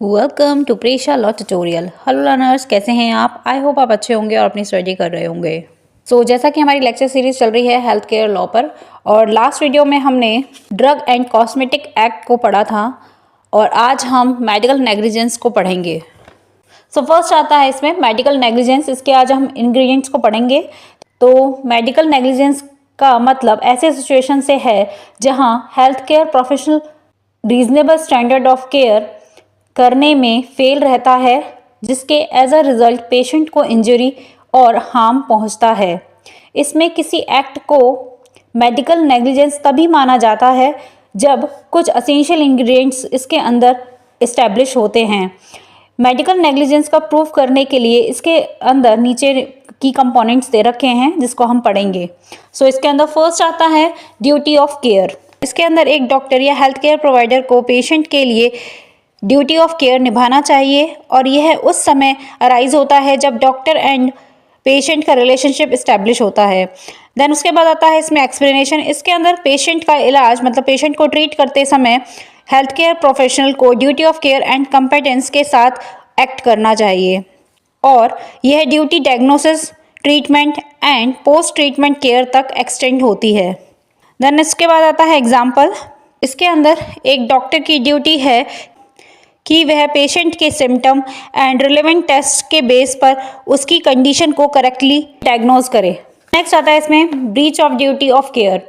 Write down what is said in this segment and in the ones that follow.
Welcome to Presha law tutorial. Hello learners, कैसे हैं आप? आई होप आप अच्छे होंगे और अपनी स्टडी कर रहे होंगे। जैसा कि हमारी लेक्चर सीरीज चल रही है हेल्थ केयर लॉ पर, और लास्ट वीडियो में हमने ड्रग एंड कॉस्मेटिक एक्ट को पढ़ा था और आज हम मेडिकल नेग्लिजेंस को पढ़ेंगे। फर्स्ट आता है इसमें मेडिकल नेग्लिजेंस। इसके आज हम इंग्रेडिएंट्स को पढ़ेंगे। तो मेडिकल नेग्लिजेंस का मतलब ऐसे सिचुएशन से है जहां health care professional reasonable standard of care करने में फेल रहता है, जिसके एज अ रिजल्ट पेशेंट को इंजरी और हार्म पहुंचता है। इसमें किसी एक्ट को मेडिकल नेग्लिजेंस तभी माना जाता है जब कुछ एसेंशियल इंग्रेडिएंट्स इसके अंदर इस्टेब्लिश होते हैं। मेडिकल नेग्लिजेंस का प्रूफ करने के लिए इसके अंदर नीचे की कंपोनेंट्स दे रखे हैं जिसको हम पढ़ेंगे। इसके अंदर फर्स्ट आता है ड्यूटी ऑफ केयर। इसके अंदर एक डॉक्टर या हेल्थ केयर प्रोवाइडर को पेशेंट के लिए ड्यूटी ऑफ केयर निभाना चाहिए, और यह उस समय अराइज होता है जब डॉक्टर एंड पेशेंट का रिलेशनशिप इस्टेब्लिश होता है। देन उसके बाद आता है इसमें एक्सप्लेनेशन। इसके अंदर पेशेंट का इलाज मतलब पेशेंट को ट्रीट करते समय हेल्थ केयर प्रोफेशनल को ड्यूटी ऑफ केयर एंड कंपेटेंस के साथ एक्ट करना चाहिए, और यह duty diagnosis, treatment and post treatment care तक एक्सटेंड होती है। देन इसके बाद आता है एग्जाम्पल। इसके अंदर एक डॉक्टर की ड्यूटी है कि वह पेशेंट के सिम्टम एंड रिलेवेंट टेस्ट के बेस पर उसकी कंडीशन को करेक्टली डायग्नोज करे। नेक्स्ट आता है इसमें breach of duty of care.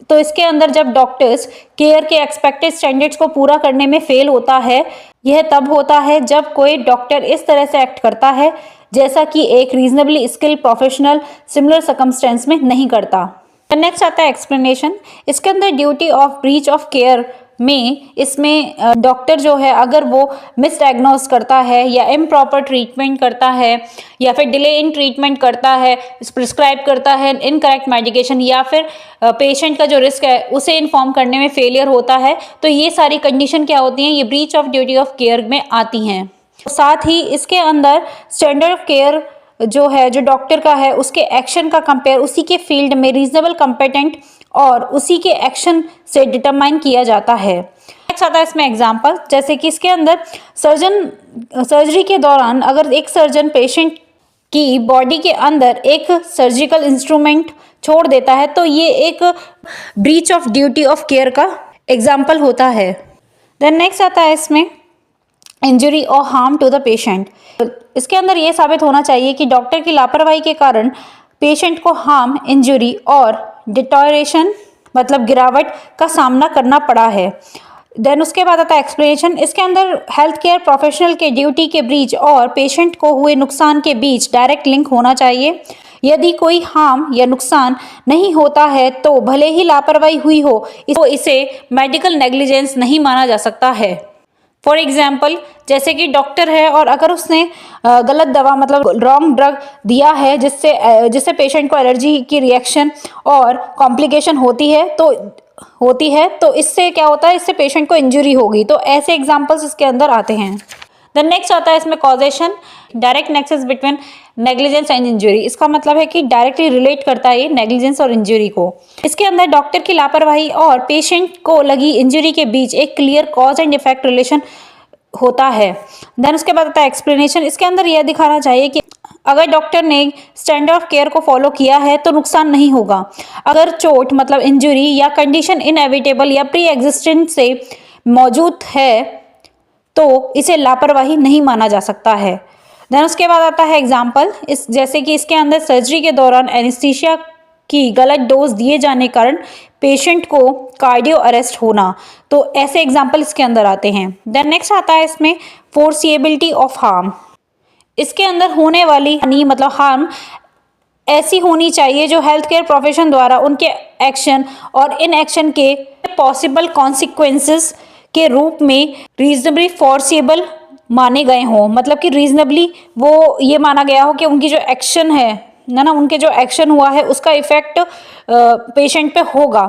तो इसके अंदर जब डॉक्टर्स केयर के एक्सपेक्टेड स्टैंडर्ड्स को पूरा करने में फेल होता है, यह तब होता है जब कोई डॉक्टर इस तरह से एक्ट करता है जैसा कि एक reasonably skilled professional similar circumstance में नहीं करता। नेक्स्ट आता है एक्सप्लेनेशन। इसके अंदर duty of breach of care में इसमें डॉक्टर जो है अगर वो मिसडायग्नोज करता है या इम्प्रॉपर ट्रीटमेंट करता है या फिर डिले इन ट्रीटमेंट करता है, प्रिस्क्राइब करता है इनकरेक्ट मेडिकेशन, या फिर पेशेंट का जो रिस्क है उसे इन्फॉर्म करने में फेलियर होता है, तो ये सारी कंडीशन क्या होती हैं, ये breach of duty of care में आती हैं। साथ ही इसके अंदर स्टैंडर्ड ऑफ केयर जो है जो डॉक्टर का है उसके एक्शन का कंपेयर उसी के फील्ड में रीजनेबल कॉम्पिटेंट और उसी के एक्शन से डिटरमाइन किया जाता है। नेक्स्ट आता है इसमें एग्जांपल। जैसे कि इसके अंदर सर्जरी के दौरान अगर एक सर्जन पेशेंट की बॉडी के अंदर एक सर्जिकल इंस्ट्रूमेंट छोड़ देता है तो ये एक breach of duty of care का एग्जाम्पल होता है। देन नेक्स्ट आता है इसमें इंजरी और हार्म टू द पेशेंट। इसके अंदर ये साबित होना चाहिए कि डॉक्टर की लापरवाही के कारण पेशेंट को हार्म, इंजरी और डिटोरेशन मतलब गिरावट का सामना करना पड़ा है। देन उसके बाद आता है एक्सप्लेनेशन। इसके अंदर हेल्थ केयर प्रोफेशनल के ड्यूटी के ब्रीच और पेशेंट को हुए नुकसान के बीच डायरेक्ट लिंक होना चाहिए। यदि कोई हार्म या नुकसान नहीं होता है तो भले ही लापरवाही हुई हो तो इसे मेडिकल नेग्लिजेंस नहीं माना जा सकता है। फॉर एग्जाम्पल, जैसे कि डॉक्टर है और अगर उसने गलत दवा मतलब रॉन्ग ड्रग दिया है जिससे पेशेंट को एलर्जी की रिएक्शन और कॉम्प्लिकेशन होती है तो इससे क्या होता है, इससे पेशेंट को इंजरी होगी। तो ऐसे एग्जांपल्स इसके अंदर आते हैं। देन नेक्स्ट आता है इसमें causation, direct nexus between negligence and injury. इसका मतलब है कि डायरेक्टली रिलेट करता है ये नेग्लिजेंस और इंजरी को। इसके अंदर डॉक्टर की लापरवाही और पेशेंट को लगी इंजरी के बीच एक clear cause and effect relation होता है। देन उसके बाद आता है एक्सप्लेनेशन। इसके अंदर यह दिखाना चाहिए कि अगर डॉक्टर ने स्टैंडर्ड ऑफ केयर को फॉलो किया है तो नुकसान नहीं होगा। अगर चोट मतलब इंजरी या कंडीशन इनएविटेबल या प्री एग्जिस्टेंट से मौजूद है तो इसे लापरवाही नहीं माना जा सकता है। देन उसके बाद आता है एग्जाम्पल। जैसे कि इसके अंदर सर्जरी के दौरान एनेस्थीसिया की गलत डोज दिए जाने कारण पेशेंट को कार्डियो अरेस्ट होना, तो ऐसे एग्जाम्पल इसके अंदर आते हैं। देन नेक्स्ट आता है इसमें फोर्सिएबिलिटी ऑफ हार्म। इसके अंदर होने वाली हानि मतलब हार्म ऐसी होनी चाहिए जो हेल्थ केयर प्रोफेशन द्वारा उनके एक्शन और इन एक्शन के पॉसिबल कॉन्सिक्वेंसेस के रूप में रीजनेबली फोर्सिएबल माने गए हों। मतलब कि रीजनेबली वो ये माना गया हो कि उनकी जो एक्शन है ना उनके जो एक्शन हुआ है उसका इफेक्ट पेशेंट पे होगा,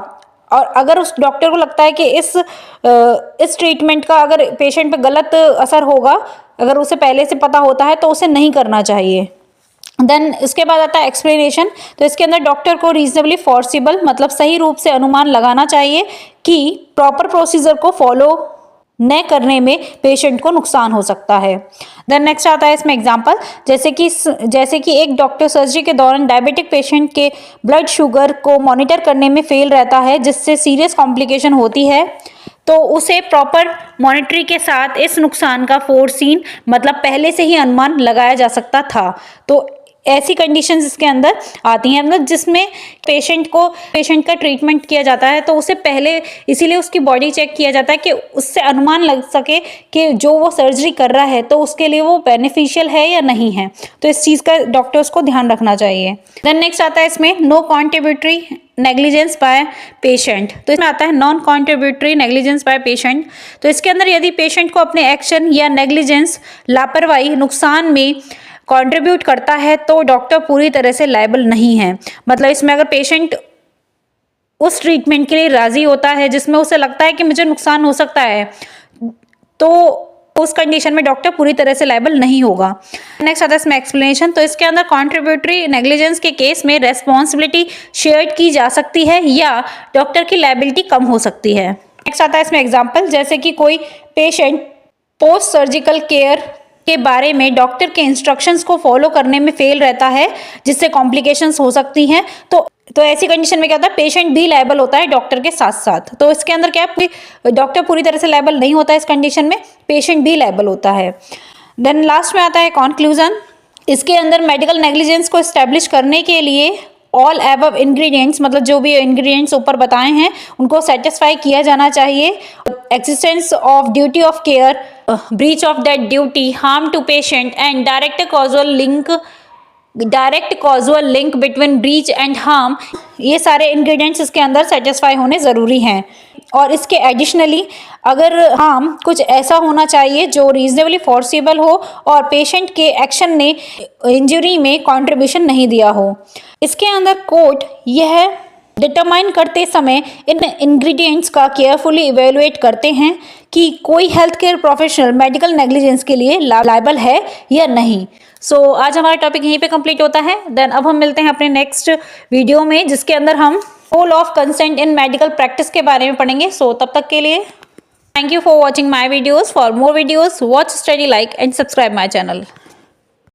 और अगर उस डॉक्टर को लगता है कि इस ट्रीटमेंट का अगर पेशेंट पे गलत असर होगा, अगर उसे पहले से पता होता है तो उसे नहीं करना चाहिए। देन इसके बाद आता है एक्सप्लेनेशन। तो इसके अंदर डॉक्टर को रीजनेबली फोर्सिबल मतलब सही रूप से अनुमान लगाना चाहिए कि प्रॉपर प्रोसीजर को फॉलो न करने में पेशेंट को नुकसान हो सकता है। देन नेक्स्ट आता है इसमें एग्जांपल, जैसे कि एक डॉक्टर सर्जरी के दौरान डायबिटिक पेशेंट के ब्लड शुगर को मॉनिटर करने में फेल रहता है, जिससे सीरियस कॉम्प्लिकेशन होती है, तो उसे प्रॉपर मॉनिटरी के साथ इस नुकसान का फोरसीन मतलब पहले से ही अनुमान लगाया जा सकता था। तो ऐसी कंडीशंस इसके अंदर आती हैं, मतलब जिसमें पेशेंट का ट्रीटमेंट किया जाता है, तो उसे पहले इसीलिए उसकी बॉडी चेक किया जाता है कि उससे अनुमान लग सके कि जो वो सर्जरी कर रहा है तो उसके लिए वो बेनिफिशियल है या नहीं है। तो इस चीज़ का डॉक्टर्स को ध्यान रखना चाहिए। देन नेक्स्ट आता है इसमें no contributory negligence by patient. तो इसमें आता है non contributory negligence by patient. तो इसके अंदर यदि पेशेंट को अपने एक्शन या नेग्लिजेंस लापरवाही नुकसान में कंट्रीब्यूट करता है तो डॉक्टर पूरी तरह से लायबल नहीं है। मतलब इसमें अगर पेशेंट उस ट्रीटमेंट के लिए राजी होता है जिसमें उसे लगता है कि मुझे नुकसान हो सकता है, तो उस कंडीशन में डॉक्टर पूरी तरह से लायबल नहीं होगा। नेक्स्ट आता है इसमें एक्सप्लेनेशन। तो इसके अंदर कॉन्ट्रीब्यूटरी नेग्लिजेंस के केस में रेस्पॉन्सिबिलिटी शेयर की जा सकती है या डॉक्टर की लायबिलिटी कम हो सकती है। नेक्स्ट आता है इसमें एग्जाम्पल, जैसे कि कोई पेशेंट पोस्ट सर्जिकल केयर के बारे में डॉक्टर के इंस्ट्रक्शंस को फॉलो करने में फेल रहता है, जिससे कॉम्प्लिकेशंस हो सकती हैं। तो ऐसी कंडीशन में क्या होता है, पेशेंट भी लायबल होता है डॉक्टर के साथ साथ। तो इसके अंदर क्या है, डॉक्टर पूरी तरह से लायबल नहीं होता है, इस कंडीशन में पेशेंट भी लायबल होता है। देन लास्ट में आता है कंक्लूजन। इसके अंदर मेडिकल नेग्लिजेंस को एस्टेब्लिश करने के लिए ऑल एबव इंग्रेडिएंट्स, मतलब जो भी इंग्रेडिएंट्स ऊपर बताए हैं उनको सेटिस्फाई किया जाना चाहिए। Existence of duty of care, breach of that duty, harm to patient and direct causal link between breach and harm, ये सारे इंग्रेडिएंट्स इसके अंदर सेटिस्फाई होने ज़रूरी हैं। और इसके एडिशनली अगर हार्म कुछ ऐसा होना चाहिए जो रीजनेबली फोर्सिबल हो और पेशेंट के एक्शन ने इंजरी में कंट्रीब्यूशन नहीं दिया हो। इसके अंदर कोर्ट यह डिटरमाइन करते समय इन इंग्रेडिएंट्स का केयरफुली इवेलुएट करते हैं कि कोई health care professional medical negligence के लिए लायबल है या नहीं। सो आज हमारा टॉपिक यहीं पे कंप्लीट होता है। देन अब हम मिलते हैं अपने नेक्स्ट वीडियो में, जिसके अंदर हम role of consent in medical practice के बारे में पढ़ेंगे। सो तब तक के लिए thank you for watching my videos. For more videos watch, study, like and subscribe my channel.